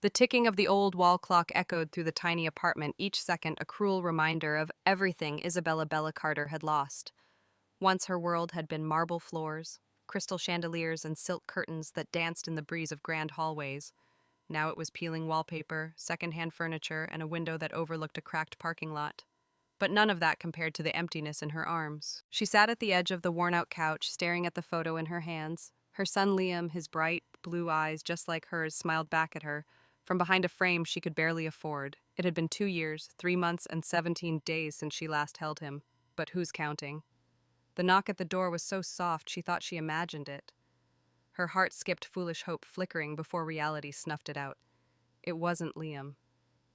The ticking of the old wall clock echoed through the tiny apartment, each second a cruel reminder of everything Isabella Bella Carter had lost. Once her world had been marble floors, crystal chandeliers, and silk curtains that danced in the breeze of grand hallways. Now it was peeling wallpaper, secondhand furniture, and a window that overlooked a cracked parking lot. But none of that compared to the emptiness in her arms. She sat at the edge of the worn-out couch, staring at the photo in her hands. Her son Liam, his bright, blue eyes just like hers, smiled back at her, from behind a frame she could barely afford. It had been 2 years, 3 months, and 17 days since she last held him. But who's counting? The knock at the door was so soft she thought she imagined it. Her heart skipped foolish hope, flickering before reality snuffed it out. It wasn't Liam.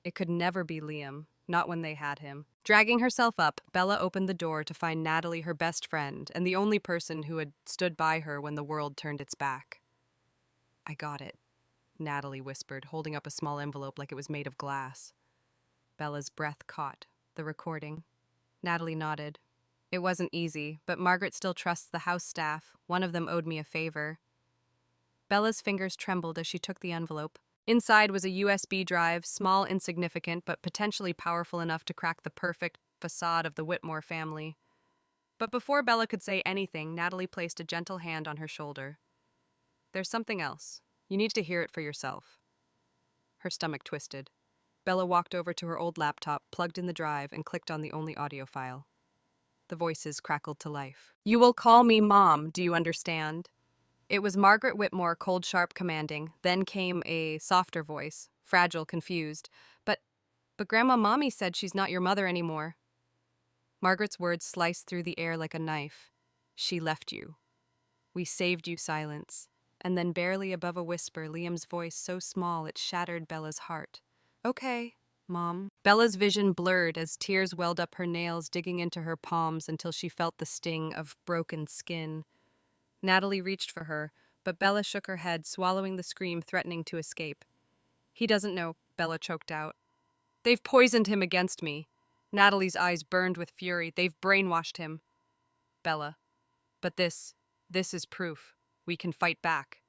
It could never be Liam, not when they had him. Dragging herself up, Bella opened the door to find Natalie, her best friend, and the only person who had stood by her when the world turned its back. "I got it," Natalie whispered, holding up a small envelope like it was made of glass. Bella's breath caught the recording. Natalie nodded. It wasn't easy, but Margaret still trusts the house staff. One of them owed me a favor. Bella's fingers trembled as she took the envelope. Inside was a USB drive, small, insignificant, but potentially powerful enough to crack the perfect facade of the Whitmore family. But before Bella could say anything, Natalie placed a gentle hand on her shoulder. "There's something else. You need to hear it for yourself." Her stomach twisted. Bella walked over to her old laptop, plugged in the drive, and clicked on the only audio file. The voices crackled to life. "You will call me Mom, do you understand?" It was Margaret Whitmore, cold, sharp, commanding. Then came a softer voice, fragile, confused. But Grandma Mommy said she's not your mother anymore." Margaret's words sliced through the air like a knife. "She left you. We saved you." Silence. And then barely above a whisper, Liam's voice so small it shattered Bella's heart. "Okay, Mom." Bella's vision blurred as tears welled up her nails, digging into her palms until she felt the sting of broken skin. Natalie reached for her, but Bella shook her head, swallowing the scream, threatening to escape. "He doesn't know," Bella choked out. "They've poisoned him against me." Natalie's eyes burned with fury. "They've brainwashed him." Bella. "But this is proof. We can fight back."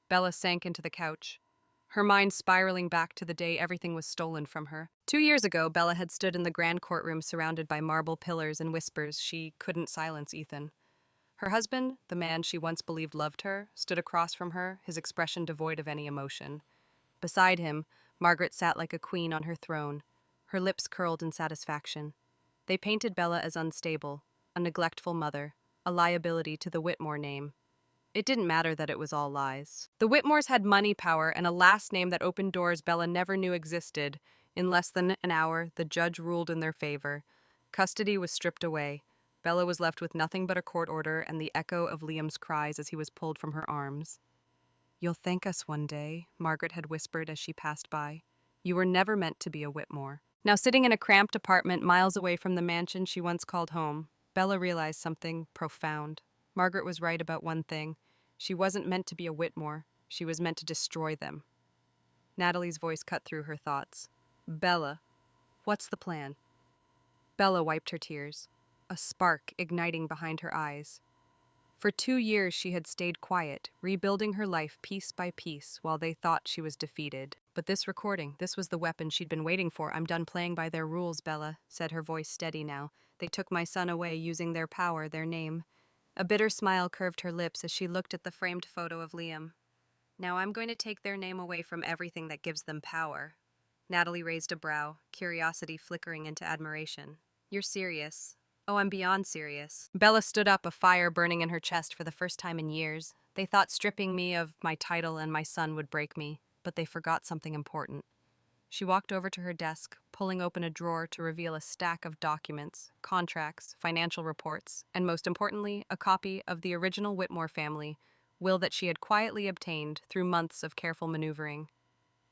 Bella sank into the couch, her mind spiraling back to the day everything was stolen from her. 2 years ago, Bella had stood in the grand courtroom surrounded by marble pillars and whispers she couldn't silence Ethan. Her husband, the man she once believed loved her, stood across from her, his expression devoid of any emotion. Beside him, Margaret sat like a queen on her throne, her lips curled in satisfaction. They painted Bella as unstable, a neglectful mother, a liability to the Whitmore name. It didn't matter that it was all lies. The Whitmores had money, power, and a last name that opened doors Bella never knew existed. In less than an hour, the judge ruled in their favor. Custody was stripped away. Bella was left with nothing but a court order and the echo of Liam's cries as he was pulled from her arms. "You'll thank us one day," Margaret had whispered as she passed by. "You were never meant to be a Whitmore." Now sitting in a cramped apartment miles away from the mansion she once called home, Bella realized something profound. Margaret was right about one thing. She wasn't meant to be a Whitmore. She was meant to destroy them. Natalie's voice cut through her thoughts. "Bella, what's the plan?" Bella wiped her tears, a spark igniting behind her eyes. For 2 years she had stayed quiet, rebuilding her life piece by piece while they thought she was defeated. But this recording, this was the weapon she'd been waiting for. "I'm done playing by their rules, Bella," said her voice steady now. "They took my son away using their power, their name." A bitter smile curved her lips as she looked at the framed photo of Liam. "Now I'm going to take their name away from everything that gives them power." Natalie raised a brow, curiosity flickering into admiration. "You're serious." "Oh, I'm beyond serious." Bella stood up, a fire burning in her chest for the first time in years. "They thought stripping me of my title and my son would break me, but they forgot something important." She walked over to her desk, pulling open a drawer to reveal a stack of documents, contracts, financial reports, and most importantly, a copy of the original Whitmore family will that she had quietly obtained through months of careful maneuvering.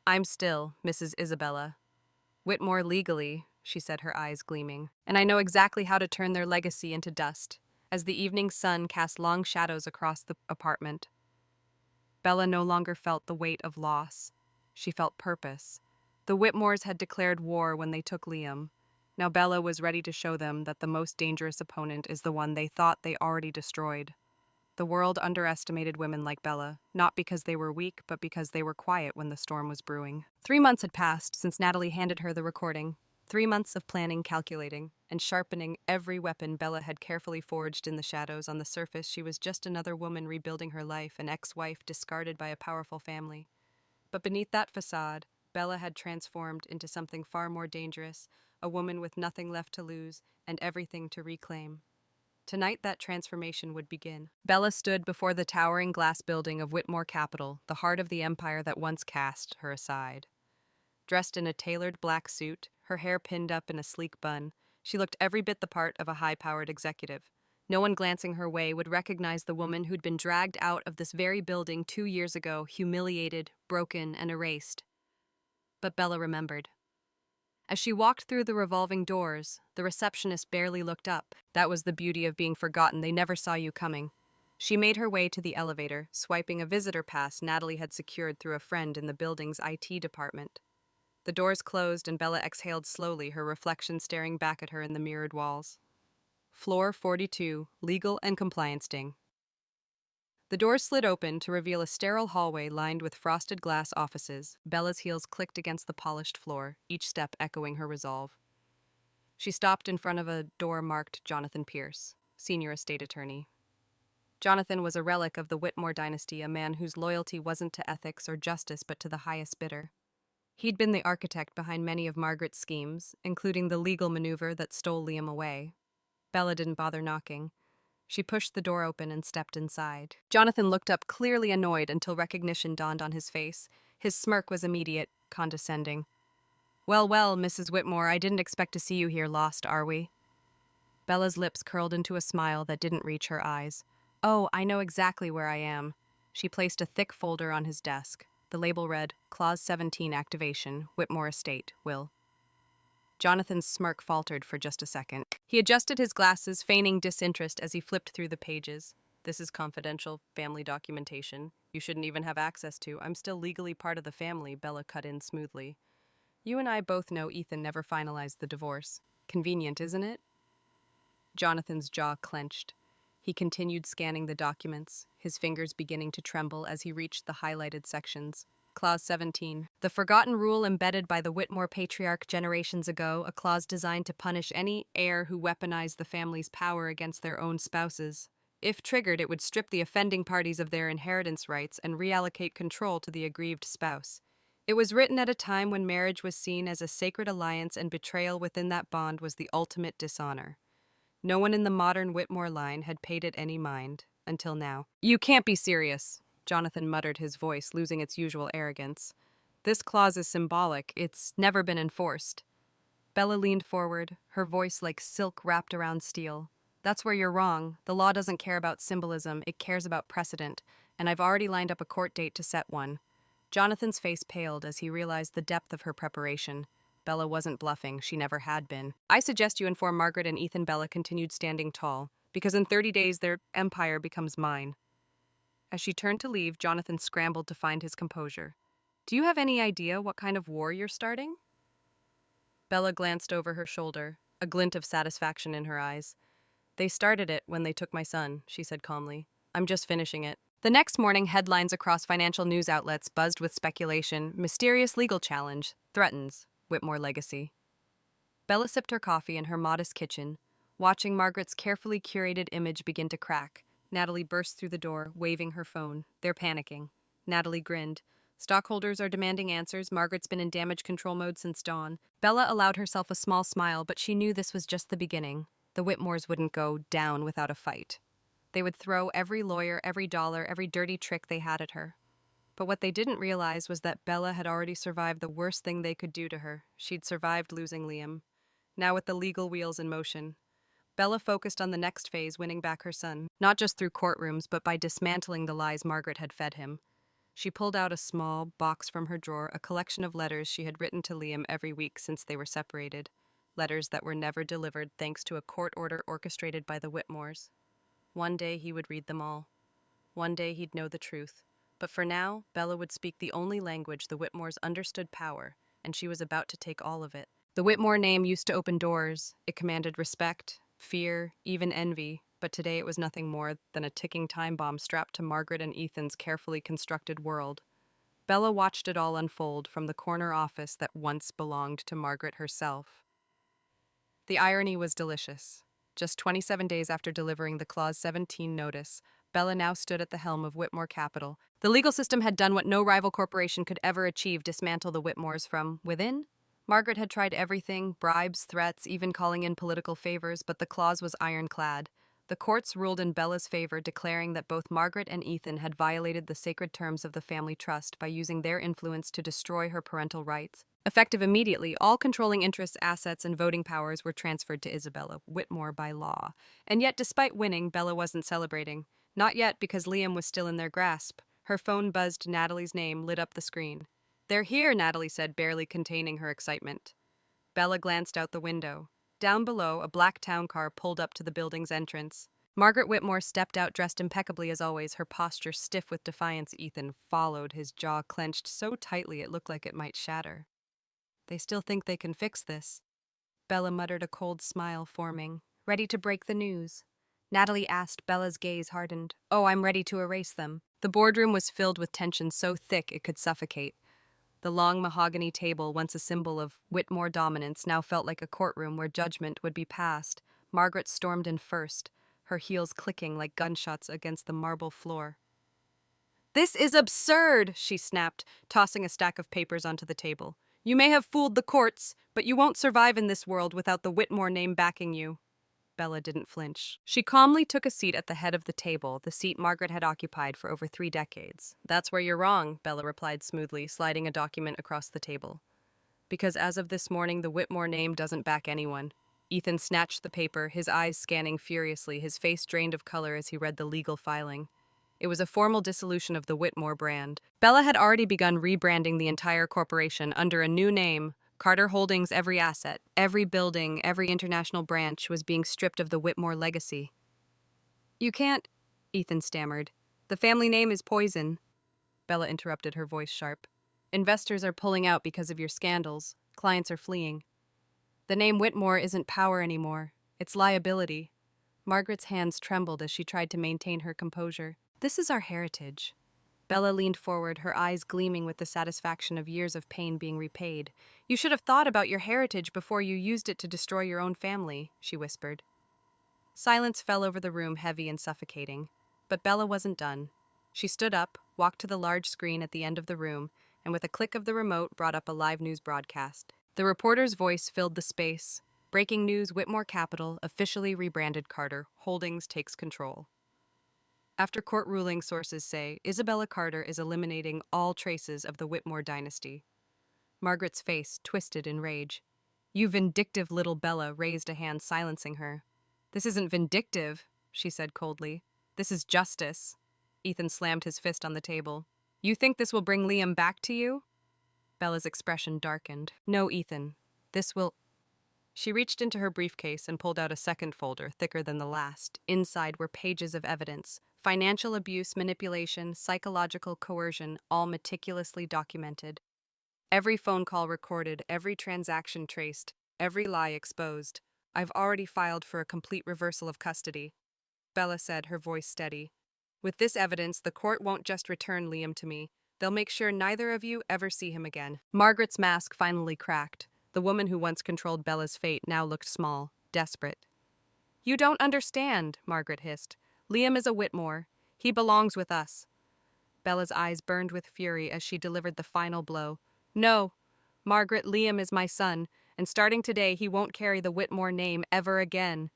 "I'm still Mrs. Isabella Whitmore legally," she said, her eyes gleaming, "and I know exactly how to turn their legacy into dust." As the evening sun cast long shadows across the apartment, Bella no longer felt the weight of loss. She felt purpose. The Whitmores had declared war when they took Liam. Now Bella was ready to show them that the most dangerous opponent is the one they thought they already destroyed. The world underestimated women like Bella, not because they were weak, but because they were quiet when the storm was brewing. 3 months had passed since Natalie handed her the recording. 3 months of planning, calculating, and sharpening every weapon Bella had carefully forged in the shadows. On the surface, she was just another woman rebuilding her life, an ex-wife discarded by a powerful family. But beneath that facade, Bella had transformed into something far more dangerous, a woman with nothing left to lose and everything to reclaim. Tonight, that transformation would begin. Bella stood before the towering glass building of Whitmore Capital, the heart of the empire that once cast her aside. Dressed in a tailored black suit, her hair pinned up in a sleek bun, she looked every bit the part of a high-powered executive. No one glancing her way would recognize the woman who'd been dragged out of this very building 2 years ago, humiliated, broken, and erased. But Bella remembered. As she walked through the revolving doors, the receptionist barely looked up. That was the beauty of being forgotten. They never saw you coming. She made her way to the elevator, swiping a visitor pass Natalie had secured through a friend in the building's IT department. The doors closed and Bella exhaled slowly, her reflection staring back at her in the mirrored walls. Floor 42, Legal and Compliance Ding. The door slid open to reveal a sterile hallway lined with frosted glass offices. Bella's heels clicked against the polished floor, each step echoing her resolve. She stopped in front of a door marked Jonathan Pierce, Senior Estate Attorney. Jonathan was a relic of the Whitmore dynasty, a man whose loyalty wasn't to ethics or justice but to the highest bidder. He'd been the architect behind many of Margaret's schemes, including the legal maneuver that stole Liam away. Bella didn't bother knocking. She pushed the door open and stepped inside. Jonathan looked up, clearly annoyed, until recognition dawned on his face. His smirk was immediate, condescending. Well, Mrs. Whitmore, I didn't expect to see you here. Lost, are we?" Bella's lips curled into a smile that didn't reach her eyes. "Oh, I know exactly where I am." She placed a thick folder on his desk. The label read, Clause 17 Activation, Whitmore Estate, Will. Jonathan's smirk faltered for just a second. He adjusted his glasses, feigning disinterest as he flipped through the pages. "This is confidential family documentation. You shouldn't even have access to. I'm still legally part of the family," Bella cut in smoothly. "You and I both know Ethan never finalized the divorce. Convenient, isn't it?" Jonathan's jaw clenched. He continued scanning the documents, his fingers beginning to tremble as he reached the highlighted sections. Clause 17. The forgotten rule embedded by the Whitmore patriarch generations ago, a clause designed to punish any heir who weaponized the family's power against their own spouses. If triggered, it would strip the offending parties of their inheritance rights and reallocate control to the aggrieved spouse. It was written at a time when marriage was seen as a sacred alliance and betrayal within that bond was the ultimate dishonor. No one in the modern Whitmore line had paid it any mind, until now. "You can't be serious," Jonathan muttered, his voice losing its usual arrogance. "This clause is symbolic. It's never been enforced." Bella leaned forward, her voice like silk wrapped around steel. "That's where you're wrong. The law doesn't care about symbolism, it cares about precedent, and I've already lined up a court date to set one." Jonathan's face paled as he realized the depth of her preparation. Bella wasn't bluffing, she never had been. "I suggest you inform Margaret and Ethan," Bella continued, standing tall, "because in 30 days their empire becomes mine." As she turned to leave, Jonathan scrambled to find his composure. "Do you have any idea what kind of war you're starting?" Bella glanced over her shoulder, a glint of satisfaction in her eyes. "They started it when they took my son," she said calmly. "I'm just finishing it." The next morning, headlines across financial news outlets buzzed with speculation. Mysterious legal challenge threatens Whitmore legacy. Bella sipped her coffee in her modest kitchen, watching Margaret's carefully curated image begin to crack. Natalie burst through the door, waving her phone. "They're panicking." Natalie grinned. "Stockholders are demanding answers. Margaret's been in damage control mode since dawn." Bella allowed herself a small smile, but she knew this was just the beginning. The Whitmores wouldn't go down without a fight. They would throw every lawyer, every dollar, every dirty trick they had at her. But what they didn't realize was that Bella had already survived the worst thing they could do to her. She'd survived losing Liam. Now with the legal wheels in motion, Bella focused on the next phase, winning back her son, not just through courtrooms, but by dismantling the lies Margaret had fed him. She pulled out a small box from her drawer, a collection of letters she had written to Liam every week since they were separated. Letters that were never delivered thanks to a court order orchestrated by the Whitmores. One day he would read them all. One day he'd know the truth. But for now, Bella would speak the only language the Whitmores understood: power, and she was about to take all of it. The Whitmore name used to open doors. It commanded respect, fear, even envy. But today it was nothing more than a ticking time bomb strapped to Margaret and Ethan's carefully constructed world. Bella watched it all unfold from the corner office that once belonged to Margaret herself. The irony was delicious. Just 27 days after delivering the Clause 17 notice, Bella now stood at the helm of Whitmore Capital. The legal system had done what no rival corporation could ever achieve: dismantle the Whitmores from within. Margaret had tried everything: bribes, threats, even calling in political favors, but the clause was ironclad. The courts ruled in Bella's favor, declaring that both Margaret and Ethan had violated the sacred terms of the family trust by using their influence to destroy her parental rights. Effective immediately, all controlling interests, assets, and voting powers were transferred to Isabella Whitmore by law. And yet, despite winning, Bella wasn't celebrating. Not yet, because Liam was still in their grasp. Her phone buzzed. Natalie's name lit up the screen. "They're here," Natalie said, barely containing her excitement. Bella glanced out the window. Down below, a black town car pulled up to the building's entrance. Margaret Whitmore stepped out, dressed impeccably as always, her posture stiff with defiance. Ethan followed, his jaw clenched so tightly it looked like it might shatter. "They still think they can fix this." Bella muttered, a cold smile forming. "Ready to break the news?" Natalie asked. Bella's gaze hardened. "Oh, I'm ready to erase them." The boardroom was filled with tension so thick it could suffocate. The long mahogany table, once a symbol of Whitmore dominance, now felt like a courtroom where judgment would be passed. Margaret stormed in first, her heels clicking like gunshots against the marble floor. "This is absurd," she snapped, tossing a stack of papers onto the table. "You may have fooled the courts, but you won't survive in this world without the Whitmore name backing you." Bella didn't flinch. She calmly took a seat at the head of the table, the seat Margaret had occupied for over 3 decades. "That's where you're wrong," Bella replied smoothly, sliding a document across the table. "Because as of this morning, the Whitmore name doesn't back anyone." Ethan snatched the paper, his eyes scanning furiously, his face drained of color as he read the legal filing. It was a formal dissolution of the Whitmore brand. Bella had already begun rebranding the entire corporation under a new name. Carter Holdings' every asset, every building, every international branch was being stripped of the Whitmore legacy. "You can't," Ethan stammered. "The family name is poison." Bella interrupted, her voice sharp. "Investors are pulling out because of your scandals. Clients are fleeing. The name Whitmore isn't power anymore. It's liability." Margaret's hands trembled as she tried to maintain her composure. "This is our heritage." Bella leaned forward, her eyes gleaming with the satisfaction of years of pain being repaid. "You should have thought about your heritage before you used it to destroy your own family," she whispered. Silence fell over the room, heavy and suffocating. But Bella wasn't done. She stood up, walked to the large screen at the end of the room, and with a click of the remote brought up a live news broadcast. The reporter's voice filled the space. "Breaking news: Whitmore Capital, officially rebranded Carter Holdings, takes control." After court ruling, sources say Isabella Carter is eliminating all traces of the Whitmore dynasty. Margaret's face twisted in rage. "You vindictive little," Bella raised a hand, silencing her. "This isn't vindictive," she said coldly. "This is justice." Ethan slammed his fist on the table. "You think this will bring Liam back to you?" Bella's expression darkened. "No, Ethan. This will—" She reached into her briefcase and pulled out a second folder, thicker than the last. Inside were pages of evidence: financial abuse, manipulation, psychological coercion, all meticulously documented. Every phone call recorded, every transaction traced, every lie exposed. "I've already filed for a complete reversal of custody," Bella said, her voice steady. "With this evidence, the court won't just return Liam to me. They'll make sure neither of you ever see him again." Margaret's mask finally cracked. The woman who once controlled Bella's fate now looked small, desperate. "You don't understand," Margaret hissed. "Liam is a Whitmore. He belongs with us." Bella's eyes burned with fury as she delivered the final blow. "No, Margaret, Liam is my son, and starting today he won't carry the Whitmore name ever again."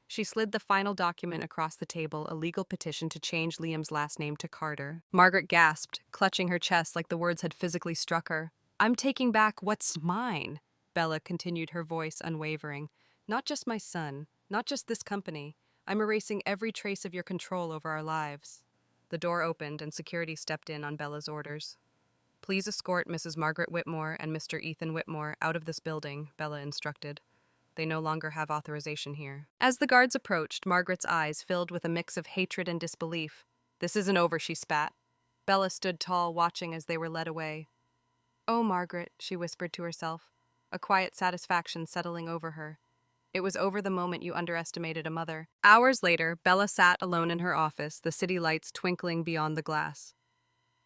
She slid the final document across the table, a legal petition to change Liam's last name to Carter. Margaret gasped, clutching her chest like the words had physically struck her. "I'm taking back what's mine," Bella continued, her voice unwavering. "Not just my son, not just this company. I'm erasing every trace of your control over our lives." The door opened and security stepped in on Bella's orders. "Please escort Mrs. Margaret Whitmore and Mr. Ethan Whitmore out of this building," Bella instructed. "They no longer have authorization here." As the guards approached, Margaret's eyes filled with a mix of hatred and disbelief. "This isn't over," she spat. Bella stood tall, watching as they were led away. "Oh, Margaret," she whispered to herself, a quiet satisfaction settling over her. It was over the moment you underestimated a mother. Hours later, Bella sat alone in her office, the city lights twinkling beyond the glass.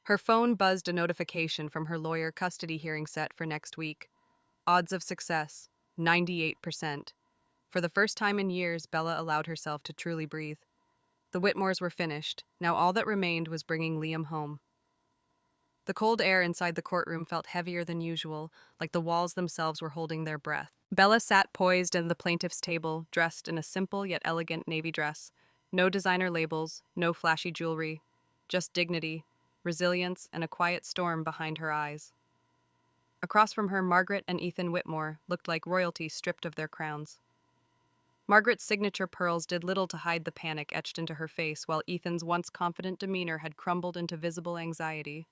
Her phone buzzed a notification from her lawyer custody hearing set for next week. Odds of success, 98%. For the first time in years, Bella allowed herself to truly breathe. The Whitmores were finished. Now all that remained was bringing Liam home. The cold air inside the courtroom felt heavier than usual, like the walls themselves were holding their breath. Bella sat poised at the plaintiff's table, dressed in a simple yet elegant navy dress. No designer labels, no flashy jewelry, just dignity, resilience, and a quiet storm behind her eyes. Across from her, Margaret and Ethan Whitmore looked like royalty stripped of their crowns. Margaret's signature pearls did little to hide the panic etched into her face, while Ethan's once confident demeanor had crumbled into visible anxiety.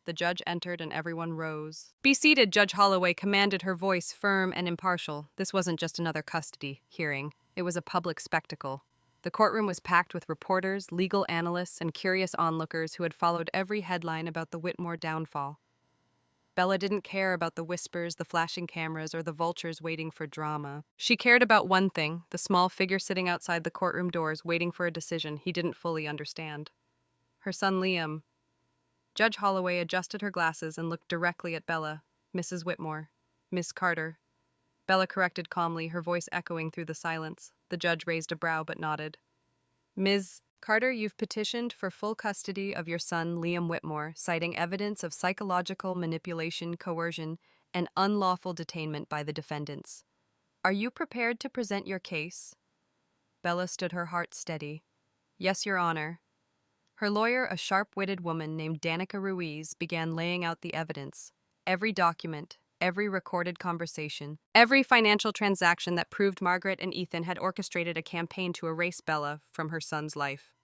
The judge entered and everyone rose. "Be seated," Judge Holloway commanded, her voice firm and impartial. This wasn't just another custody hearing. It was a public spectacle. The courtroom was packed with reporters, legal analysts, and curious onlookers who had followed every headline about the Whitmore downfall. Bella didn't care about the whispers, the flashing cameras, or the vultures waiting for drama. She cared about one thing, the small figure sitting outside the courtroom doors waiting for a decision he didn't fully understand. Her son Liam. Judge Holloway adjusted her glasses and looked directly at Bella. "Mrs. Whitmore. Miss Carter." Bella corrected calmly, her voice echoing through the silence. The judge raised a brow but nodded. "Ms. Carter, you've petitioned for full custody of your son, Liam Whitmore, citing evidence of psychological manipulation, coercion, and unlawful detainment by the defendants. Are you prepared to present your case?" Bella stood her heart steady. "Yes, Your Honor." Her lawyer, a sharp-witted woman named Danica Ruiz, began laying out the evidence. Every document, every recorded conversation, every financial transaction that proved Margaret and Ethan had orchestrated a campaign to erase Bella from her son's life.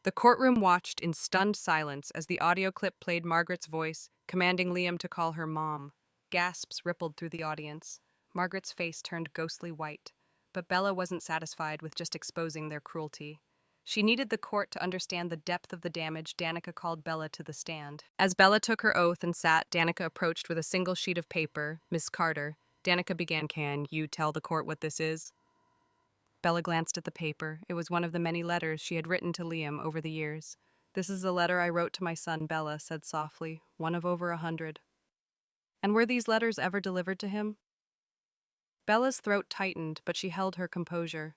The courtroom watched in stunned silence as the audio clip played Margaret's voice, commanding Liam to call her mom. Gasps rippled through the audience. Margaret's face turned ghostly white, but Bella wasn't satisfied with just exposing their cruelty. She needed the court to understand the depth of the damage. Danica called Bella to the stand. As Bella took her oath and sat, Danica approached with a single sheet of paper. "Miss Carter," Danica began, "can you tell the court what this is?" Bella glanced at the paper. It was one of the many letters she had written to Liam over the years. "This is the letter I wrote to my son," Bella said softly, "one of over 100. "And were these letters ever delivered to him?" Bella's throat tightened, but she held her composure.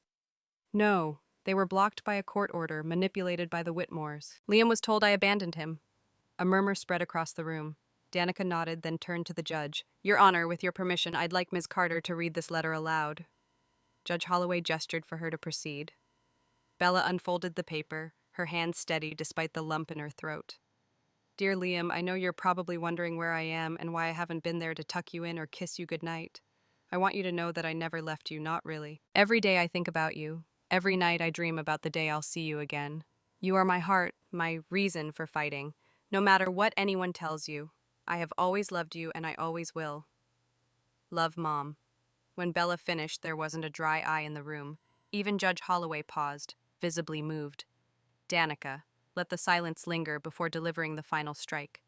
"No. They were blocked by a court order, manipulated by the Whitmores. Liam was told I abandoned him." A murmur spread across the room. Danica nodded, then turned to the judge. "Your Honor, with your permission, I'd like Ms. Carter to read this letter aloud." Judge Holloway gestured for her to proceed. Bella unfolded the paper, her hands steady despite the lump in her throat. "Dear Liam, I know you're probably wondering where I am and why I haven't been there to tuck you in or kiss you goodnight. I want you to know that I never left you, not really. Every day I think about you. Every night I dream about the day I'll see you again. You are my heart, my reason for fighting. No matter what anyone tells you, I have always loved you and I always will. Love, Mom." When Bella finished, there wasn't a dry eye in the room. Even Judge Holloway paused, visibly moved. "Danica, let the silence linger before delivering the final strike.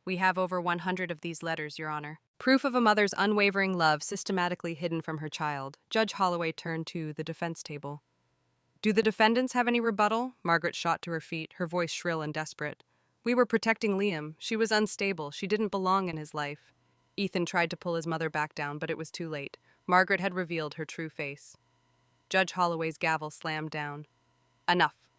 We have over 100 of these letters, Your Honor. Proof of a mother's unwavering love systematically hidden from her child." Judge Holloway turned to the defense table. "Do the defendants have any rebuttal?" Margaret shot to her feet, her voice shrill and desperate. "We were protecting Liam. She was unstable. She didn't belong in his life." Ethan tried to pull his mother back down, but it was too late. Margaret had revealed her true face. Judge Holloway's gavel slammed down. "Enough."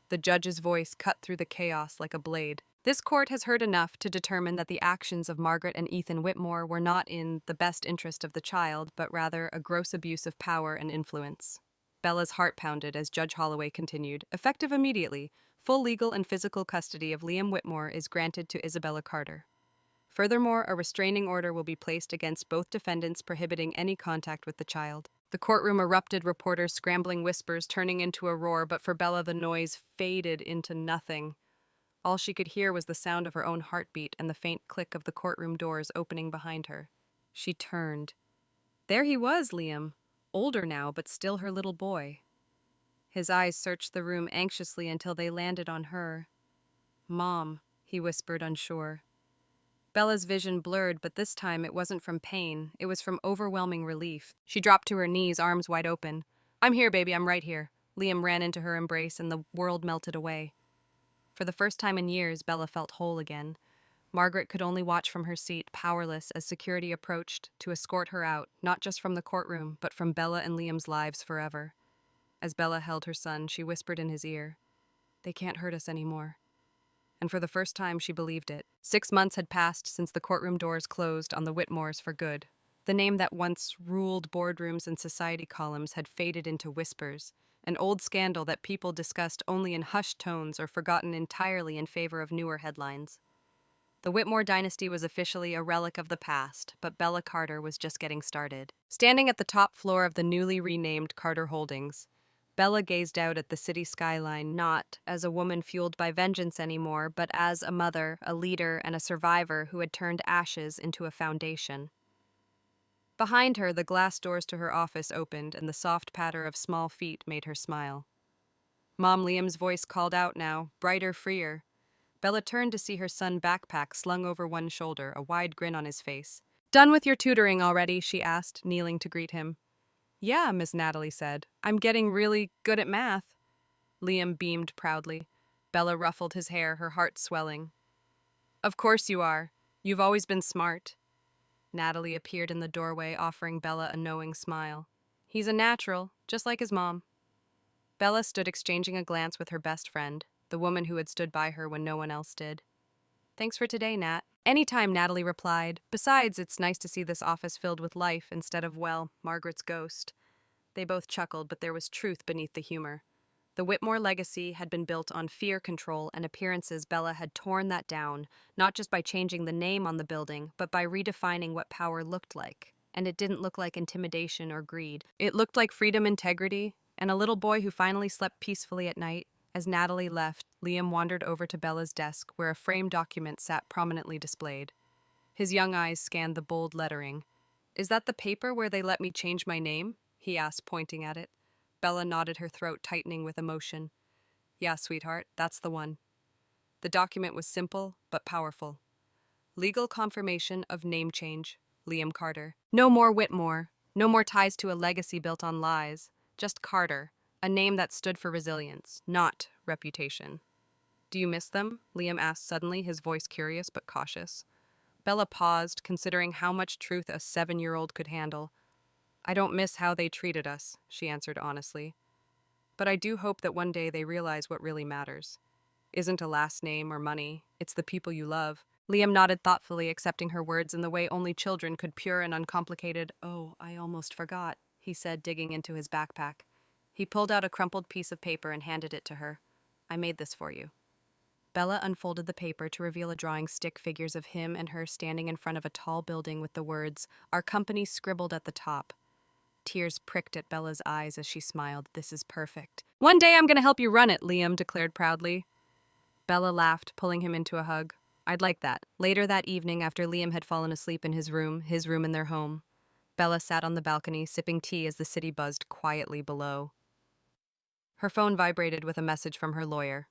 The judge's voice cut through the chaos like a blade. "This court has heard enough to determine that the actions of Margaret and Ethan Whitmore were not in the best interest of the child, but rather a gross abuse of power and influence." Bella's heart pounded as Judge Holloway continued. "Effective immediately, full legal and physical custody of Liam Whitmore is granted to Isabella Carter. Furthermore, a restraining order will be placed against both defendants prohibiting any contact with the child." The courtroom erupted, reporters scrambling, whispers turning into a roar, but for Bella the noise faded into nothing. All she could hear was the sound of her own heartbeat and the faint click of the courtroom doors opening behind her. She turned. There he was, Liam. Older now, but still her little boy. His eyes searched the room anxiously until they landed on her. "Mom," he whispered, unsure. Bella's vision blurred, but this time it wasn't from pain, it was from overwhelming relief. She dropped to her knees, arms wide open. "I'm here, baby, I'm right here." Liam ran into her embrace and the world melted away. For the first time in years, Bella felt whole again. Margaret could only watch from her seat, powerless, as security approached to escort her out, not just from the courtroom, but from Bella and Liam's lives forever. As Bella held her son, she whispered in his ear, "They can't hurt us anymore." And for the first time, she believed it. 6 months had passed since the courtroom doors closed on the Whitmores for good. The name that once ruled boardrooms and society columns had faded into whispers, an old scandal that people discussed only in hushed tones or forgotten entirely in favor of newer headlines. The Whitmore dynasty was officially a relic of the past, but Bella Carter was just getting started. Standing at the top floor of the newly renamed Carter Holdings, Bella gazed out at the city skyline not as a woman fueled by vengeance anymore, but as a mother, a leader, and a survivor who had turned ashes into a foundation. Behind her, the glass doors to her office opened, and the soft patter of small feet made her smile. Mom, Liam's voice called out now, brighter, freer. Bella turned to see her son backpack slung over one shoulder, a wide grin on his face. "Done with your tutoring already?" she asked, kneeling to greet him. "Yeah," Miss Natalie said. "I'm getting really good at math." Liam beamed proudly. Bella ruffled his hair, her heart swelling. "Of course you are. You've always been smart." Natalie appeared in the doorway, offering Bella a knowing smile. "He's a natural, just like his mom." Bella stood exchanging a glance with her best friend, the woman who had stood by her when no one else did. "Thanks for today, Nat." "Anytime," Natalie replied. "Besides, it's nice to see this office filled with life instead of, well, Margaret's ghost." They both chuckled, but there was truth beneath the humor. The Whitmore legacy had been built on fear control and appearances. Bella had torn that down, not just by changing the name on the building, but by redefining what power looked like. And it didn't look like intimidation or greed. It looked like freedom, integrity, and a little boy who finally slept peacefully at night. As Natalie left, Liam wandered over to Bella's desk, where a framed document sat prominently displayed. His young eyes scanned the bold lettering. "Is that the paper where they let me change my name?" he asked, pointing at it. Bella nodded, her throat tightening with emotion. "Yeah, sweetheart, that's the one." The document was simple, but powerful. Legal confirmation of name change, Liam Carter. No more Whitmore, no more ties to a legacy built on lies. Just Carter, a name that stood for resilience, not reputation. "Do you miss them?" Liam asked suddenly, his voice curious but cautious. Bella paused, considering how much truth a 7-year-old could handle. "I don't miss how they treated us," she answered honestly. "But I do hope that one day they realize what really matters. Isn't a last name or money, it's the people you love." Liam nodded thoughtfully, accepting her words in the way only children could, pure and uncomplicated. "Oh, I almost forgot," he said, digging into his backpack. He pulled out a crumpled piece of paper and handed it to her. "I made this for you." Bella unfolded the paper to reveal a drawing stick figures of him and her standing in front of a tall building with the words, "Our company," scribbled at the top. Tears pricked at Bella's eyes as she smiled. "This is perfect." "One day I'm going to help you run it," Liam declared proudly. Bella laughed, pulling him into a hug. "I'd like that." Later that evening, after Liam had fallen asleep in his room in their home, Bella sat on the balcony, sipping tea as the city buzzed quietly below. Her phone vibrated with a message from her lawyer.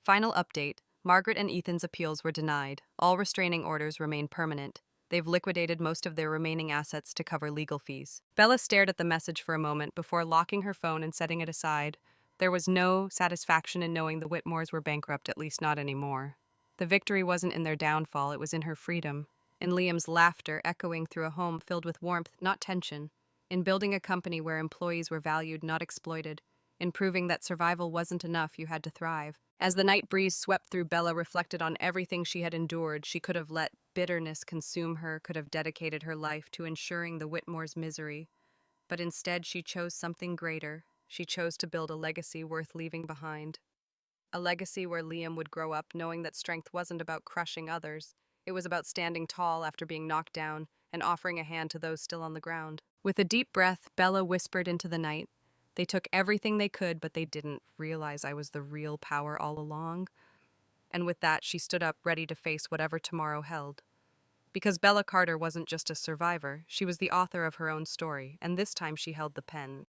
Final update: Margaret and Ethan's appeals were denied. All restraining orders remain permanent. They've liquidated most of their remaining assets to cover legal fees. Bella stared at the message for a moment before locking her phone and setting it aside. There was no satisfaction in knowing the Whitmores were bankrupt, at least not anymore. The victory wasn't in their downfall, it was in her freedom. In Liam's laughter echoing through a home filled with warmth, not tension. In building a company where employees were valued, not exploited. In proving that survival wasn't enough, you had to thrive. As the night breeze swept through, Bella reflected on everything she had endured. She could have let bitterness consume her, could have dedicated her life to ensuring the Whitmores' misery. But instead, she chose something greater. She chose to build a legacy worth leaving behind. A legacy where Liam would grow up knowing that strength wasn't about crushing others. It was about standing tall after being knocked down and offering a hand to those still on the ground. With a deep breath, Bella whispered into the night, "They took everything they could, but they didn't realize I was the real power all along." And with that, she stood up, ready to face whatever tomorrow held. Because Bella Carter wasn't just a survivor, she was the author of her own story, and this time she held the pen.